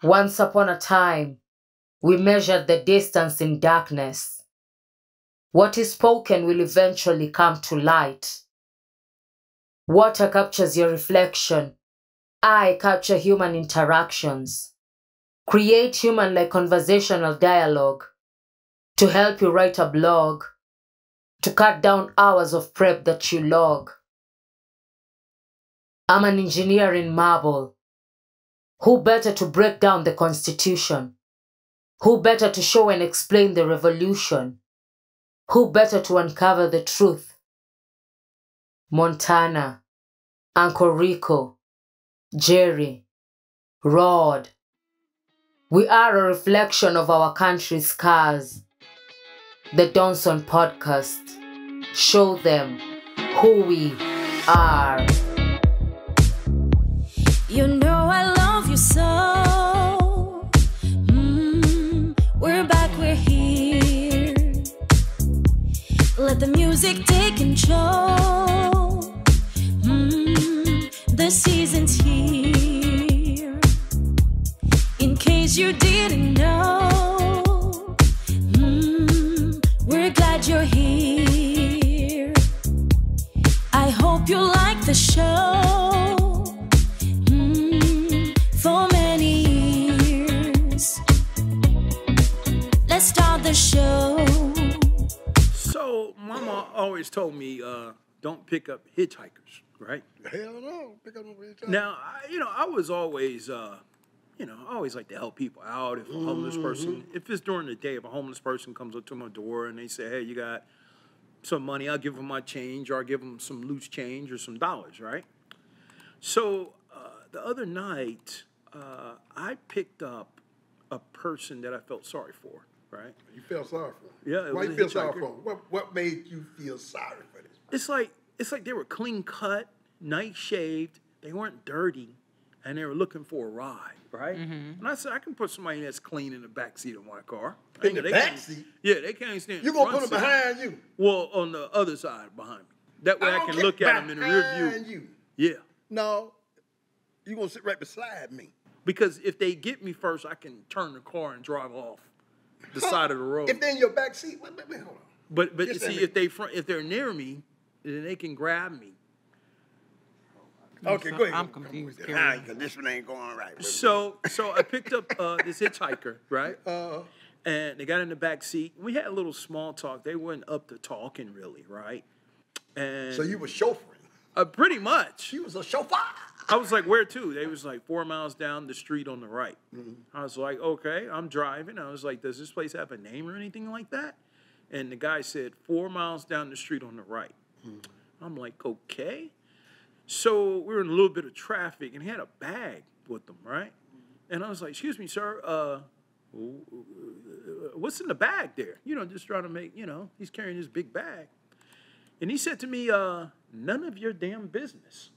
Once upon a time, we measured the distance in darkness. What is spoken will eventually come to light. Water captures your reflection. I capture human interactions. Create human-like conversational dialogue to help you write a blog, to cut down hours of prep that you log. I'm an engineer in marble. Who better to break down the Constitution? Who better to show and explain the revolution? Who better to uncover the truth? Montanna, Uncle Rico, Gerry Rod. We are a reflection of our country's scars. The Doneson Podcast. Show them who we are. You know I love you so. We're back, we're here. Let the music take control. The season's here. In case you didn't know, we're glad you're here. I hope you like the show. For many years. Let's start the show. So, Mama always told me, don't pick up hitchhikers, right? Hell no, pick up no hitchhikers. Now, I was always, I always like to help people out. If a homeless person, if it's during the day, if a homeless person comes up to my door and they say, hey, you got some money, I'll give them my change, or I'll give them some loose change or some dollars, right? So, the other night, I picked up a person that I felt sorry for, right? You felt sorry for him? Yeah. Why you feel sorry for him? What made you feel sorry for this person? It's like they were clean cut, nice shaved, they weren't dirty, and they were looking for a ride, right? And I said, I can put somebody that's clean in the back seat of my car. In the back seat? Yeah, they can't stand. You gonna put them behind you? Well, on the other side behind me. That way I can look at them in the rear view. You. Yeah. No, you gonna sit right beside me. Because if they get me first, I can turn the car and drive off the side of the road. If they're in your back seat, wait, hold on. But you see, if they're near me, then they can grab me. Okay, go ahead. I'm confused. Because this one ain't going right. So I picked up this hitchhiker, right? And they got in the back seat. We had a little small talk. They weren't up to talking really, right? And So you were chauffeuring? pretty much. You was a chauffeur? I was like, where to? They was like 4 miles down the street on the right. I was like, okay, I'm driving. I was like, does this place have a name or anything like that? And the guy said, 4 miles down the street on the right. I'm like, okay. So we were in a little bit of traffic, and he had a bag with him, right? And I was like, excuse me, sir, what's in the bag there? Just trying to make, he's carrying this big bag. And he said to me, none of your damn business.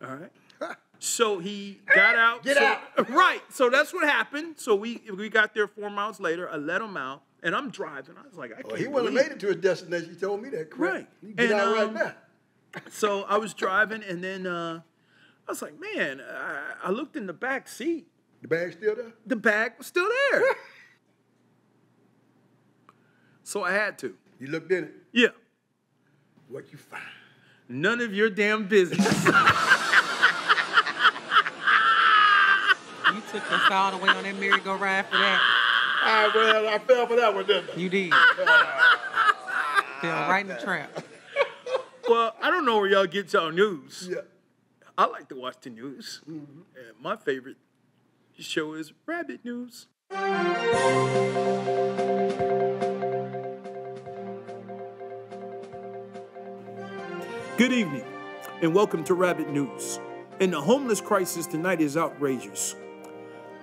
All right. So he got out. Get out. Right. So that's what happened. So we got there 4 miles later. I let him out, and I'm driving. I was like, I can't He wouldn't have made it to his destination. He told me that. Crap. Right. You get out right now. So I was driving, and then I was like, man, I looked in the back seat. The bag's still there? The bag was still there. So I had to. You looked in it? Yeah. What you find? None of your damn business. You took us all the way on that merry-go-round for that. Well, I fell for that one, didn't I? You did. Fell right in the trap. Well, I don't know where y'all get y'all news. Yeah. I like to watch the news. And my favorite show is Rabbit News. Good evening, and welcome to Rabbit News. And the homeless crisis tonight is outrageous.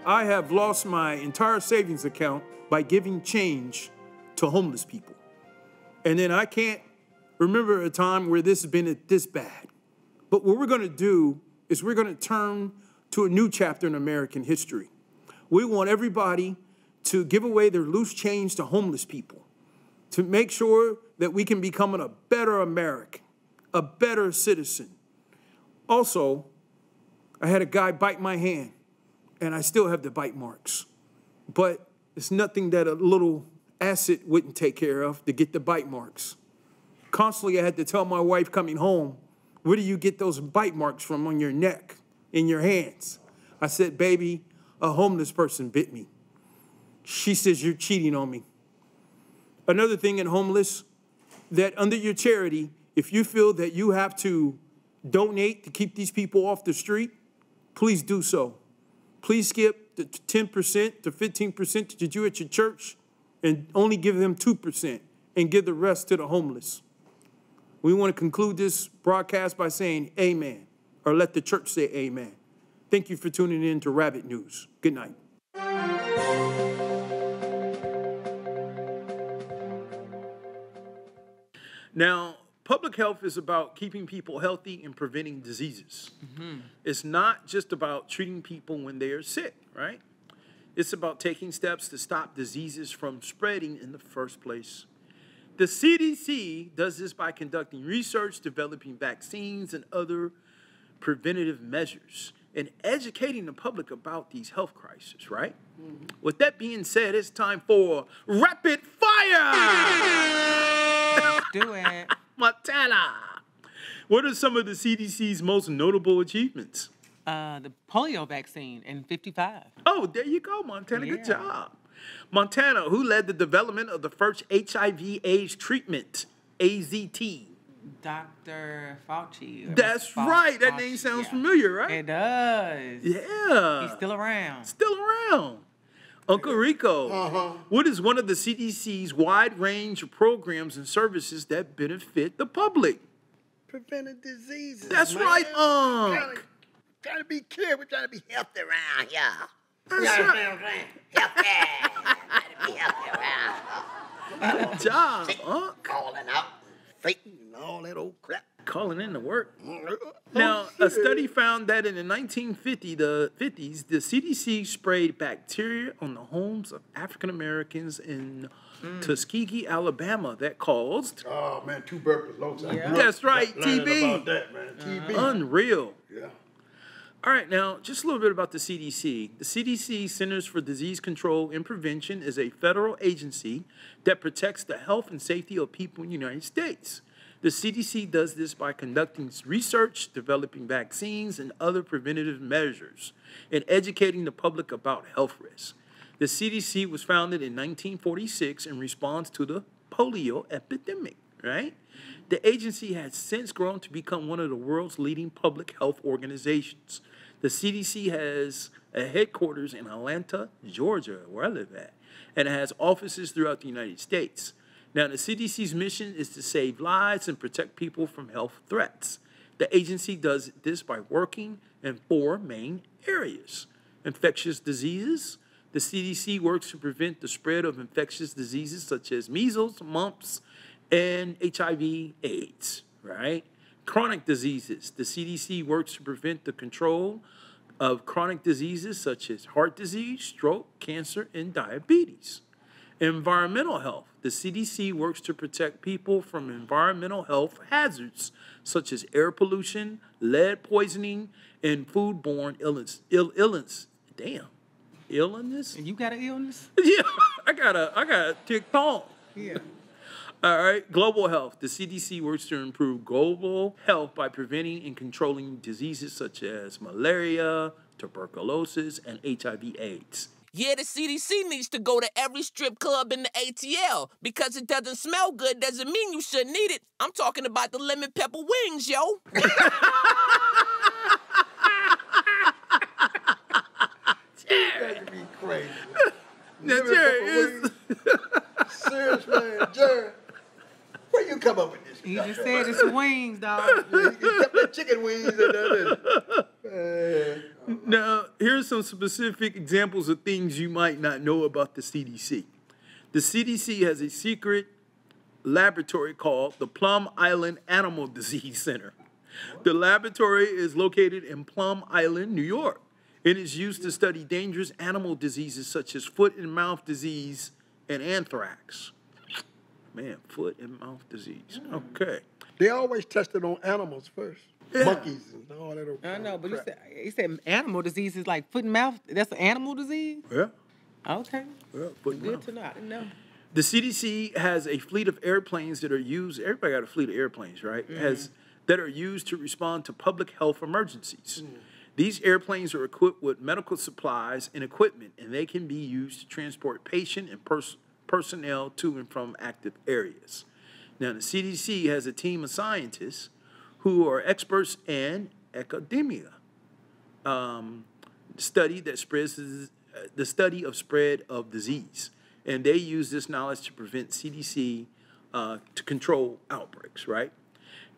I have lost my entire savings account by giving change to homeless people. And then I can't remember a time where this has been this bad. But what we're going to do is we're going to turn to a new chapter in American history. We want everybody to give away their loose change to homeless people, to make sure that we can become a better American, a better citizen. Also, I had a guy bite my hand, and I still have the bite marks. But it's nothing that a little acid wouldn't take care of to get the bite marks. Constantly, I had to tell my wife coming home, where do you get those bite marks from on your neck, in your hands? I said, baby, a homeless person bit me. She says, you're cheating on me. Another thing in homeless, that under your charity, if you feel that you have to donate to keep these people off the street, please do so. Please skip the 10% to 15% that you do at your church and only give them 2% and give the rest to the homeless. We want to conclude this broadcast by saying amen, or let the church say amen. Thank you for tuning in to Rabbit News. Good night. Now, public health is about keeping people healthy and preventing diseases. It's not just about treating people when they are sick, right? It's about taking steps to stop diseases from spreading in the first place. The CDC does this by conducting research, developing vaccines, and other preventative measures, and educating the public about these health crises, right? With that being said, it's time for Rapid Fire! Do it. Montanna! What are some of the CDC's most notable achievements? The polio vaccine in 55. Oh, there you go, Montanna. Good Yeah. job. Montana, who led the development of the first HIV/AIDS treatment, AZT. Dr. Fauci. That's right. That name sounds familiar, right? It does. Yeah. He's still around. Still around. Uncle Rico, what is one of the CDC's wide range of programs and services that benefit the public? Preventing diseases. That's man. right, Unc. Trying to be care. We're trying to be healthy around here. That's right. Healthy. Trying to be healthy around. Good job, Unc. Calling out Satan and all that old crap. Calling in to work. Now, a study found that in the 1950s, the CDC sprayed bacteria on the homes of African Americans in Tuskegee, Alabama, that caused. Oh man, tuberculosis. Yeah. That's right, Learning TB. about that, man. TB. Unreal. Yeah. All right, now, just a little bit about the CDC. The CDC, Centers for Disease Control and Prevention, is a federal agency that protects the health and safety of people in the United States. The CDC does this by conducting research, developing vaccines, and other preventative measures, and educating the public about health risks. The CDC was founded in 1946 in response to the polio epidemic, right? The agency has since grown to become one of the world's leading public health organizations. The CDC has a headquarters in Atlanta, Georgia, where I live at, and it has offices throughout the United States. Now, the CDC's mission is to save lives and protect people from health threats. The agency does this by working in 4 main areas. Infectious diseases. The CDC works to prevent the spread of infectious diseases such as measles, mumps, and HIV/AIDS, right? Chronic diseases. The CDC works to prevent the control of chronic diseases such as heart disease, stroke, cancer, and diabetes. Environmental health. The CDC works to protect people from environmental health hazards such as air pollution, lead poisoning, and foodborne illness. Illness? And you got an illness? Yeah, I got a TikTok. Yeah. All right, global health. The CDC works to improve global health by preventing and controlling diseases such as malaria, tuberculosis, and HIV/AIDS. Yeah, the CDC needs to go to every strip club in the ATL. Because it doesn't smell good doesn't mean you shouldn't eat it. I'm talking about the lemon pepper wings, yo. That'd be crazy. Now, Gerry, Serious, man. Gerry, where you come up with this? He stuff, just man? said it's wings, dog. Yeah, he kept that chicken wings and that. Now, here's some specific examples of things you might not know about the CDC. The CDC has a secret laboratory called the Plum Island Animal Disease Center. The laboratory is located in Plum Island, New York. It is used to study dangerous animal diseases such as foot and mouth disease and anthrax. Man, foot and mouth disease. Okay. They always tested on animals first. monkeys and all that. I know, but crap. you said animal diseases like foot and mouth. That's an animal disease? Yeah. Okay. Yeah. Foot and Good mouth. to know. I didn't know. The CDC has a fleet of airplanes that are used. Everybody got a fleet of airplanes, right? That are used to respond to public health emergencies. These airplanes are equipped with medical supplies and equipment, and they can be used to transport patient and personnel to and from active areas. Now, the CDC has a team of scientists who are experts in academia, study of spread of disease, and they use this knowledge to prevent CDC to control outbreaks. Right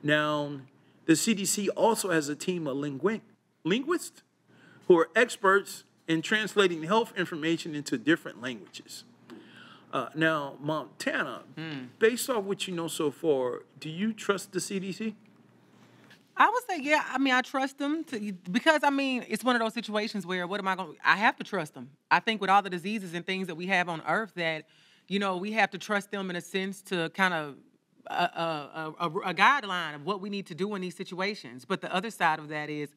now, the CDC also has a team of linguists who are experts in translating health information into different languages. Now, Montana, based off what you know so far, do you trust the CDC? I would say, yeah. I mean, I trust them because, I mean, it's one of those situations where I have to trust them. I think with all the diseases and things that we have on Earth that, you know, we have to trust them in a sense to kind of a guideline of what we need to do in these situations. But the other side of that is,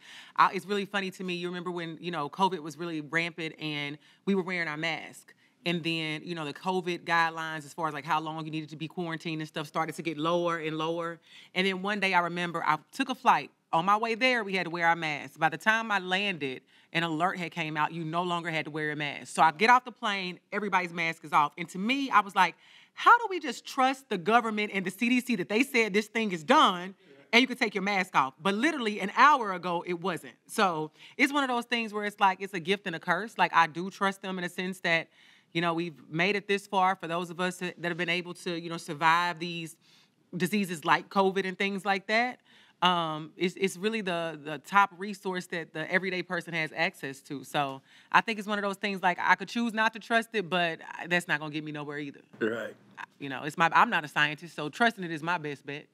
it's really funny to me. You remember when, you know, COVID was really rampant and we were wearing our mask. And then, you know, the COVID guidelines as far as like how long you needed to be quarantined and stuff started to get lower and lower. And then one day I remember I took a flight. On my way there, we had to wear our masks. By the time I landed, an alert had came out, you no longer had to wear a mask. So I get off the plane, everybody's mask is off. And to me, I was like, how do we just trust the government and the CDC that they said this thing is done and you could take your mask off? But literally an hour ago, it wasn't. So it's one of those things where it's like it's a gift and a curse. Like I do trust them in a sense that, you know, we've made it this far for those of us that have been able to, you know, survive these diseases like COVID and things like that. It's really the top resource that the everyday person has access to. So I think it's one of those things like I could choose not to trust it, but that's not going to get me nowhere either. Right. You know, I'm not a scientist, so trusting it is my best bet.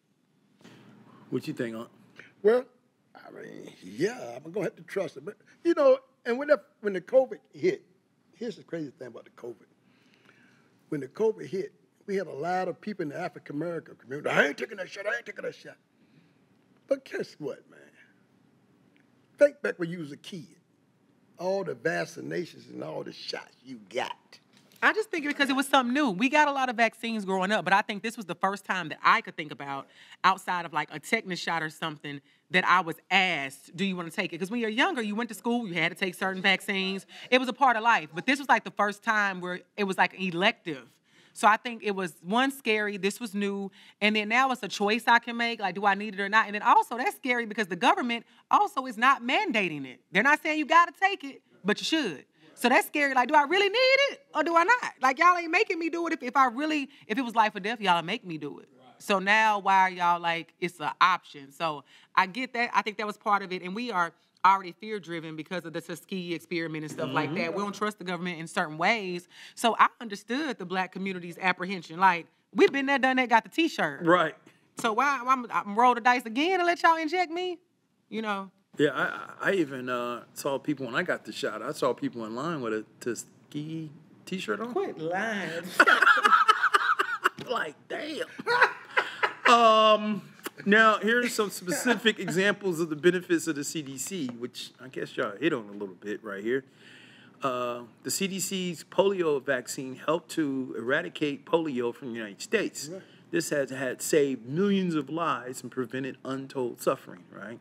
What you think, Aunt? Well, I mean, yeah, I'm going to have to trust it. But, you know, and when the COVID hit, here's the crazy thing about the COVID. When the COVID hit, we had a lot of people in the African-American community. I ain't taking that shot. But guess what, man? Think back when you was a kid. All the vaccinations and all the shots you got. I just think because it was something new. We got a lot of vaccines growing up, but I think this was the first time that I could think about, outside of like a tetanus shot or something, that I was asked, do you want to take it? Because when you're younger, you went to school, you had to take certain vaccines. It was a part of life. But this was like the first time where it was like elective. So I think it was, one, scary, this was new, and then now it's a choice I can make, like, do I need it or not? And then also, that's scary because the government also is not mandating it. They're not saying you got to take it, but you should. So that's scary. Like, do I really need it or do I not? Like, y'all ain't making me do it. If it was life or death, y'all make me do it. Right. So now why are y'all like, it's an option? So I get that. I think that was part of it. And we are already fear-driven because of the Tuskegee experiment and stuff like that. We don't trust the government in certain ways. So I understood the black community's apprehension. Like, we've been there, done that, got the T-shirt. Right. So why I'm roll the dice again and let y'all inject me? You know? Yeah, I even saw people when I got the shot. I saw people in line with a Tuskegee T-shirt on. Quit lying. Like, damn. Now, here's some specific examples of the benefits of the CDC, which I guess y'all hit on a little bit right here. The CDC's polio vaccine helped to eradicate polio from the United States. Right. This has had saved millions of lives and prevented untold suffering, right?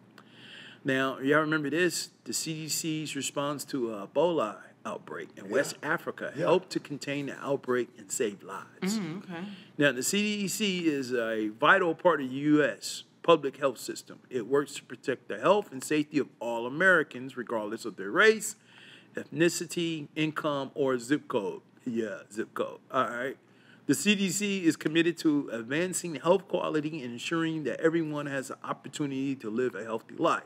Now, y'all remember this? The CDC's response to Ebola outbreak in West Africa helped to contain the outbreak and save lives. Okay. Now, the CDC is a vital part of the U.S. public health system. It works to protect the health and safety of all Americans, regardless of their race, ethnicity, income, or zip code. Yeah, zip code. All right. The CDC is committed to advancing health quality and ensuring that everyone has an opportunity to live a healthy life.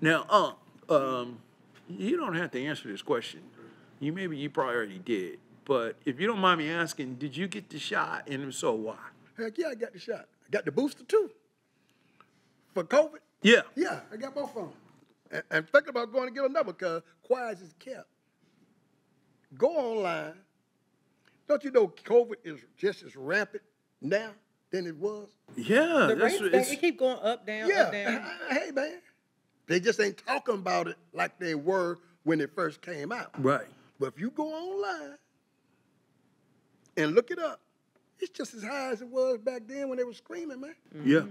Now, you don't have to answer this question. You probably already did. But if you don't mind me asking, did you get the shot? And if so, why? Heck yeah, I got the shot. I got the booster too. For COVID? Yeah. Yeah, I got both of them. And thinking about going to get another because quiet is kept. Go online. Don't you know COVID is just as rampant now than it was. Yeah, The that's rates, it keep going up, down, up, down. Hey, man. They just ain't talking about it like they were when it first came out. right. But if you go online and look it up, it's just as high as it was back then when they were screaming, man. Yeah.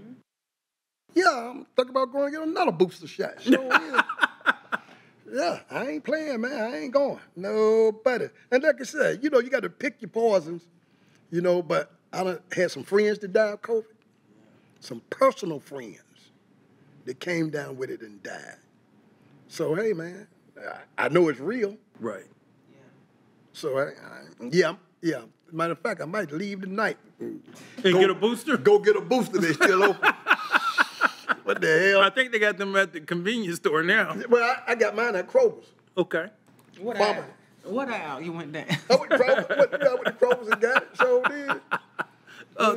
Yeah, I'm thinking about going to get another booster shot. So, yeah, I ain't playing, man. I ain't going. Nobody. And like I said, you got to pick your poisons, but I done had some friends that died of COVID. Some personal friends that came down with it and died. So, hey, man, I know it's real. Right. So, yeah. Matter of fact, I might leave tonight. And get a booster? Go get a booster. They still open. What the hell? I think they got them at the convenience store now. Well, I got mine at Kroger's. Okay. What Mama. What aisle you went down? I went to Kroger's and got it. So did.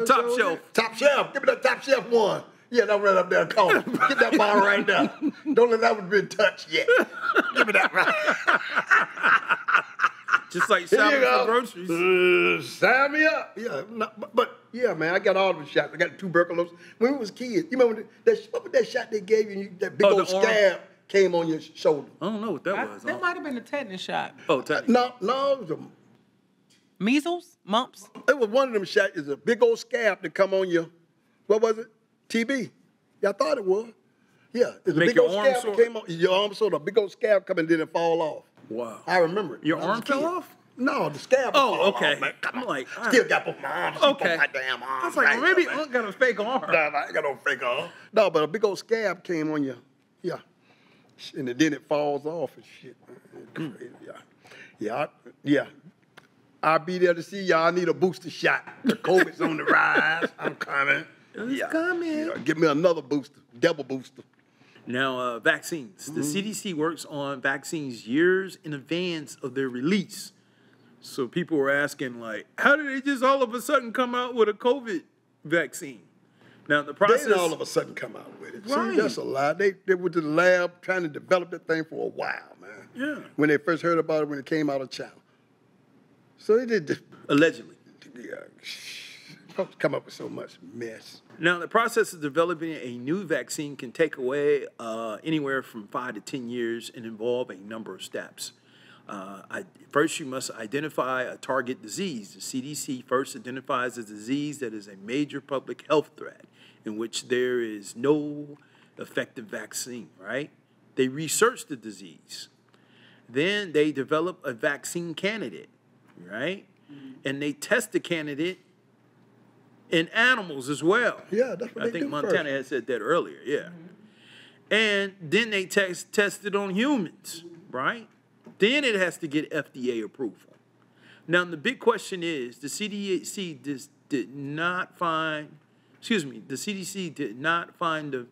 Top shelf. Top shelf. Give me that top shelf one. Yeah, that right up there, corner. Get that bottle right there. Don't let that one be touched yet. Give me that right. Just like shopping for groceries. Sign me up. Yeah, but yeah, man, I got all the shots. I got tuberculosis. When we was kids, you remember what was that shot they gave you? That big old scab came on your shoulder. I don't know what that was. That might have been a tetanus shot. Oh, tetanus. No, it was Measles? Mumps? It was one of them shots. It's a big old scab that come on your, what was it? TB. Yeah, I thought it was. Yeah, it's a big old scab that came on your arm, so the big old scab come and didn't fall off. Wow. I remember it. Your arm fell off? No, the scab. Oh, okay. Off, man. I'm like, still got both my arms. Okay. My damn arms. I was like, well, maybe I got a fake arm. No, I ain't got no fake arm. No, but a big old scab came on you. Yeah. And then it falls off and shit. Crazy. Yeah. I'll be there to see y'all. I need a booster shot. The COVID's on the rise. I'm coming. It's coming. Give me another booster, double booster. Now, vaccines. The CDC works on vaccines years in advance of their release. So people were asking, like, how did they just all of a sudden come out with a COVID vaccine? Now, the process... They didn't all of a sudden come out with it. Right. See, that's a lie. They went to the lab trying to develop that thing for a while, man. Yeah. When they first heard about it, when it came out of China. So they did... Allegedly. Yeah. Folks come up with so much mess. Now, the process of developing a new vaccine can take away anywhere from 5 to 10 years and involve a number of steps. First, you must identify a target disease. The CDC first identifies a disease that is a major public health threat in which there is no effective vaccine, right? They research the disease. Then they develop a vaccine candidate, right? And they test the candidate in animals as well. Yeah, that's what I think Montanna had said that earlier, yeah. And then they test it on humans, right? Then it has to get FDA approval. Now, the big question is, the CDC did not find the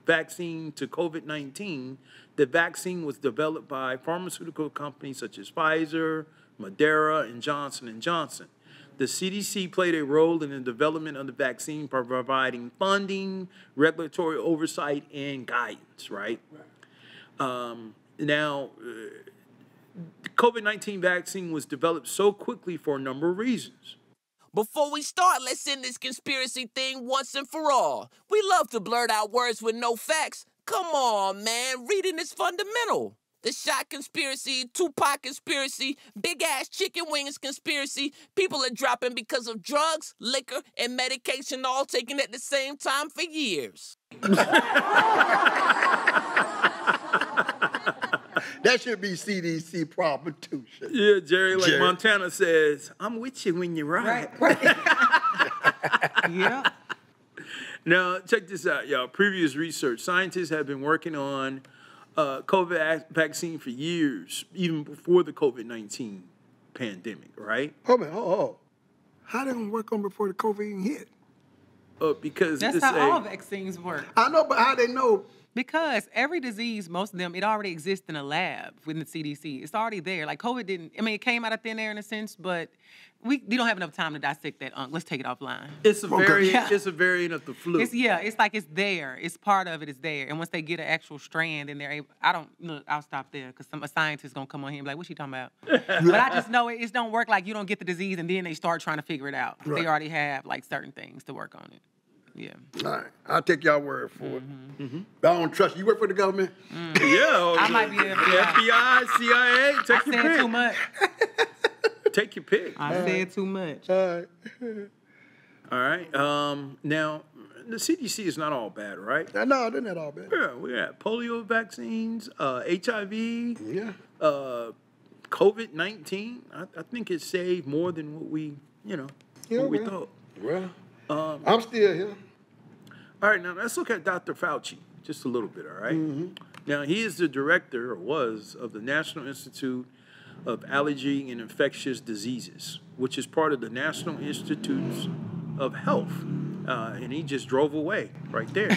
vaccine to COVID-19. The vaccine was developed by pharmaceutical companies such as Pfizer, Moderna, and Johnson & Johnson. The CDC played a role in the development of the vaccine by providing funding, regulatory oversight, and guidance, right? Now, the COVID-19 vaccine was developed so quickly for a number of reasons. Before we start, let's end this conspiracy thing once and for all. We love to blurt out words with no facts. Come on, man. Reading is fundamental. The shot conspiracy, Tupac conspiracy, big-ass chicken wings conspiracy. People are dropping because of drugs, liquor, and medication all taken at the same time for years. That should be CDC problem too. Yeah, Gerry, like Montanna says, I'm with you when you're right. Yeah. Now, check this out, y'all. Previous research. Scientists have been working on COVID vaccine for years, even before the COVID-19 pandemic, right? Hold on. How they gonna work on before the COVID even hit? Because that's how all vaccines work. I know, but how they know Because every disease, most of them, it already exists in a lab within the CDC. It's already there. Like COVID didn't, I mean, it came out of thin air in a sense, but we don't have enough time to dissect that. Let's take it offline. It's a it's a variant of the flu. It's like it's there. It's part of it is there. And once they get an actual strand, then they're able, I'll stop there because a scientist is going to come on here and be like, what's she talking about? But I just know it don't work like you don't get the disease and then they start trying to figure it out. Right. They already have like certain things to work on it. Yeah. All right. I'll take y'all word for it. Mm-hmm. But I don't trust you. You work for the government? Yeah. I might be the FBI. FBI, CIA. Take your pick. I said too much. Take your pick. I said too much. All right. Now, the CDC is not all bad, right? No, they're not all bad. Yeah, we got polio vaccines, HIV, yeah, COVID-19. I think it saved more than what we, what we thought. Well, I'm still here. All right, now let's look at Dr. Fauci just a little bit, all right? Mm-hmm. Now, he is the director, or was, of the National Institute of Allergy and Infectious Diseases, which is part of the National Institutes of Health. And he just drove away right there.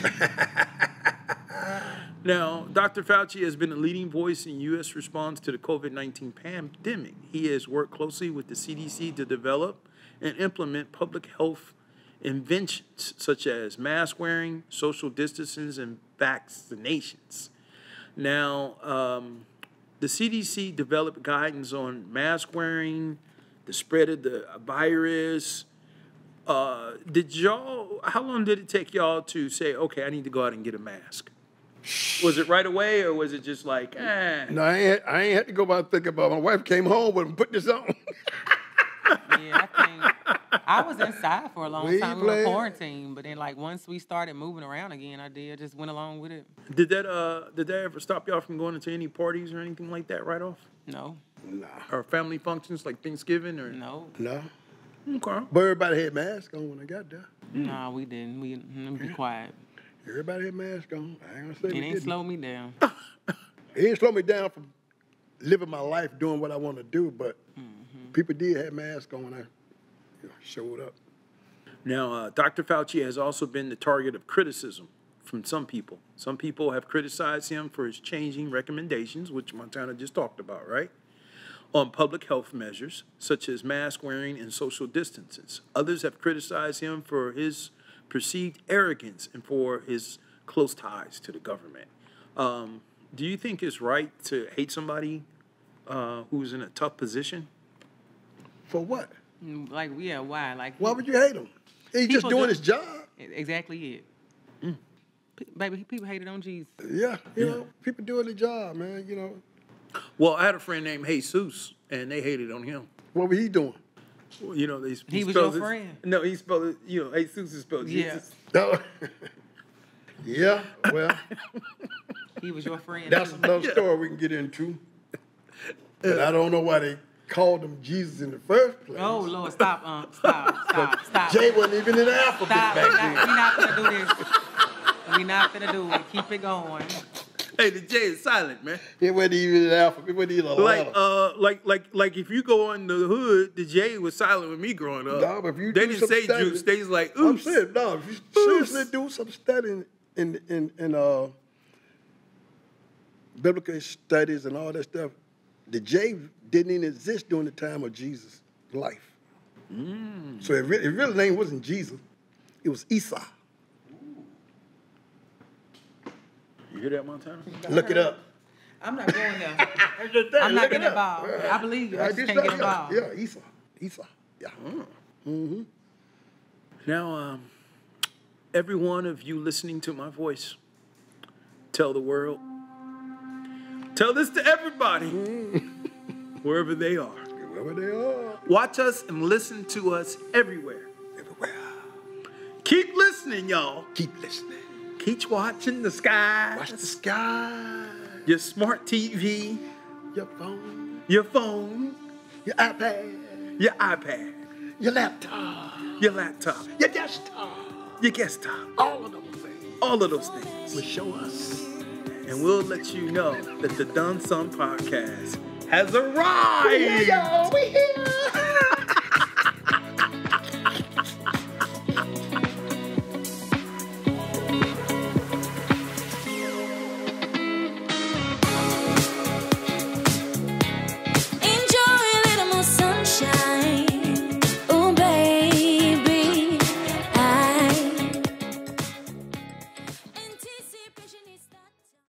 Now, Dr. Fauci has been a leading voice in U.S. response to the COVID-19 pandemic. He has worked closely with the CDC to develop and implement public health inventions such as mask wearing, social distancing, and vaccinations. Now, the CDC developed guidance on mask wearing, the spread of the virus. How long did it take y'all to say, okay, I need to go out and get a mask? Was it right away, or was it just like, No, I ain't had to go about thinking about it. My wife came home and put this on. Yeah, I was inside for a long time. We were quarantined, but then like once we started moving around again, I just went along with it. Did that ever stop y'all from going into any parties or anything like that right off? No. Nah. Or family functions like Thanksgiving or no? No. Okay. But everybody had masks on when I got there. No, we didn't. We be quiet. Everybody had masks on. I ain't gonna say it ain't slowed me down. It ain't slowed me down from living my life doing what I want to do, but people did have masks on when I showed up. Now, Dr. Fauci has also been the target of criticism from some people. Some people have criticized him for his changing recommendations, which Montanna just talked about, right? On public health measures, such as mask wearing and social distances. Others have criticized him for his perceived arrogance and for his close ties to the government. Do you think it's right to hate somebody who's in a tough position? For what? Like, yeah, why? Like, why would you hate him? He's just doing his job. Exactly it. Baby, people hated on Jesus. Yeah, you know, people doing their job, man, you know. Well, I had a friend named Jesus, and they hated on him. What was he doing? Well, you know, he was your friend. No, he spelled it, Jesus is spelled Jesus. Oh. Yeah, well. He was your friend. That's another story we can get into. But I don't know why they called him Jesus in the first place. Oh, Lord, stop. Stop. Jay wasn't even in the alphabet back then. We're not going to do this. We're not going to do it. Keep it going. Hey, the J is silent, man. It wasn't even an alphabet. It wasn't even a letter. Like if you go in the hood, the J was silent with me growing up. No, but if you they do didn't say studying, juice. They was like, oops. I'm saying, no, if you seriously do some studying in biblical studies and all that stuff, the J didn't even exist during the time of Jesus' life. So his real name wasn't Jesus. It was Esau. You hear that, Montana? Look it up. I'm not going there. I'm not getting involved. I believe you. I just can't get involved. Yeah, Esau. Yeah. Mm-hmm. Now, every one of you listening to my voice, tell the world. Tell this to everybody, wherever they are. Wherever they are. Watch us and listen to us everywhere. Everywhere. Keep listening, y'all. Keep listening. Keep watching the sky. Watch the sky. Your smart TV. Your phone. Your phone. Your iPad. Your iPad. Your laptop. Your laptop. Your desktop. Your desktop. All of those things. All of those things. Will show us. And we'll let you know that the Doneson Podcast has arrived. We here, y'all. We here.